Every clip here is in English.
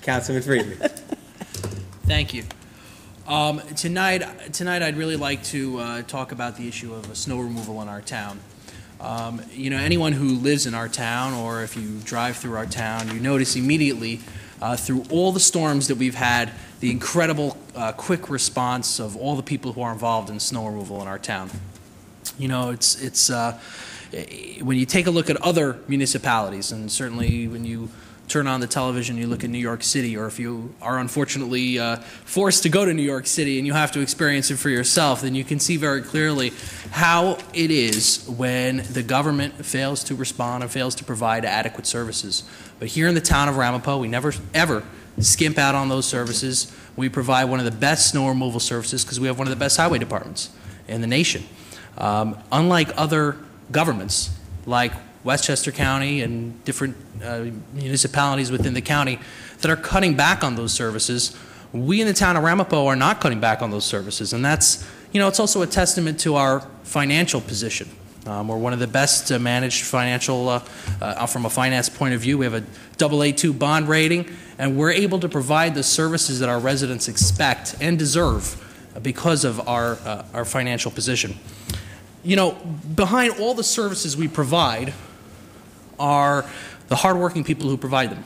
Councilman Friedman. Thank you. Tonight I'd really like to talk about the issue of snow removal in our town. Anyone who lives in our town, or if you drive through our town, you notice immediately through all the storms that we've had, the incredible quick response of all the people who are involved in snow removal in our town. When you take a look at other municipalities, and certainly when you turn on the television, you look at New York City, or if you are unfortunately forced to go to New York City and you have to experience it for yourself, then you can see very clearly how it is when the government fails to respond and fails to provide adequate services. But here in the town of Ramapo, we never ever skimp out on those services. We provide one of the best snow removal services because we have one of the best highway departments in the nation. Unlike other governments like Westchester County and different municipalities within the county that are cutting back on those services, we in the town of Ramapo are not cutting back on those services. And that's, it's also a testament to our financial position. We're one of the best managed financial, from a finance point of view. We have a AA2 bond rating, and we're able to provide the services that our residents expect and deserve because of our financial position. Behind all the services we provide are the hardworking people who provide them.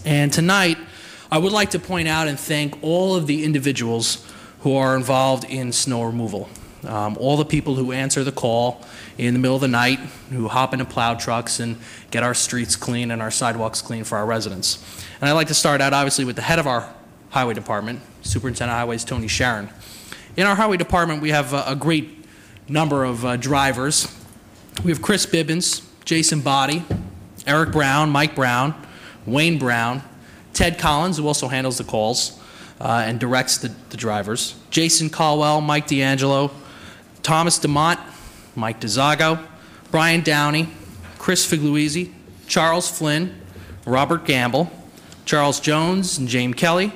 And tonight, I would like to point out and thank all of the individuals who are involved in snow removal. All the people who answer the call in the middle of the night, who hop into plow trucks and get our streets clean and our sidewalks clean for our residents. And I'd like to start out obviously with the head of our highway department, Superintendent of Highways Tony Sharon. In our highway department, we have a great number of drivers. We have Chris Bibbins, Jason Body, Eric Brown, Mike Brown, Wayne Brown, Ted Collins, who also handles the calls and directs the drivers, Jason Caldwell, Mike D'Angelo, Thomas DeMont, Mike DeZago, Brian Downey, Chris Figliuzzi, Charles Flynn, Robert Gamble, Charles Jones and James Kelly,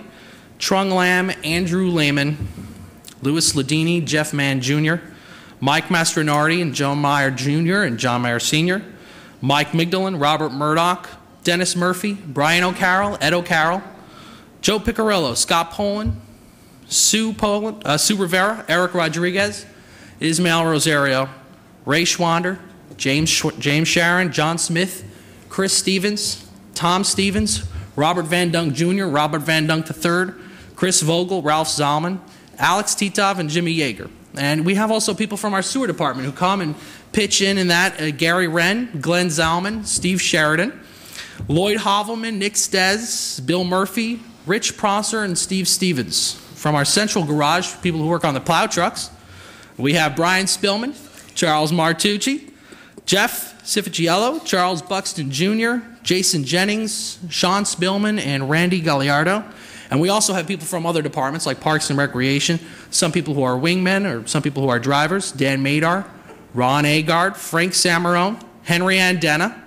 Trung Lam, Andrew Lehman, Louis Ladini, Jeff Mann Jr., Mike Mastronardi and Joe Meyer Jr. and John Meyer Sr., Mike Migdalin, Robert Murdoch, Dennis Murphy, Brian O'Carroll, Ed O'Carroll, Joe Picarillo, Scott Poland, Sue Rivera, Eric Rodriguez, Ismael Rosario, Ray Schwander, James Sharon, John Smith, Chris Stevens, Tom Stevens, Robert Van Dunk Jr., Robert Van Dunk III, Chris Vogel, Ralph Zalman, Alex Titov, and Jimmy Yeager. And we have also people from our sewer department who come and pitch in that. Gary Wren, Glenn Zalman, Steve Sheridan, Lloyd Hovelman, Nick Stez, Bill Murphy, Rich Prosser, and Steve Stevens. From our central garage, people who work on the plow trucks, we have Brian Spillman, Charles Martucci, Jeff Cificiello, Charles Buxton Jr., Jason Jennings, Sean Spillman, and Randy Galliardo. And we also have people from other departments like Parks and Recreation, some people who are wingmen or some people who are drivers, Dan Madar, Ron Agard, Frank Samarone, Henry Andena,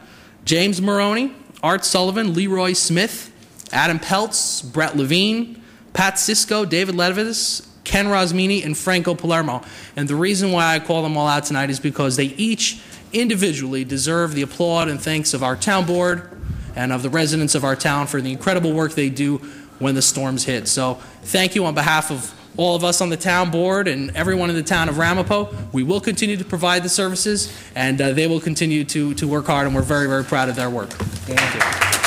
James Maroney, Art Sullivan, Leroy Smith, Adam Peltz, Brett Levine, Pat Cisco, David Levis, Ken Rosmini, and Franco Palermo. And the reason why I call them all out tonight is because they each individually deserve the applaud and thanks of our town board and of the residents of our town for the incredible work they do when the storms hit. So thank you on behalf of all of us on the town board and everyone in the town of Ramapo. We will continue to provide the services, and they will continue to work hard, and we're very, very proud of their work. Thank you.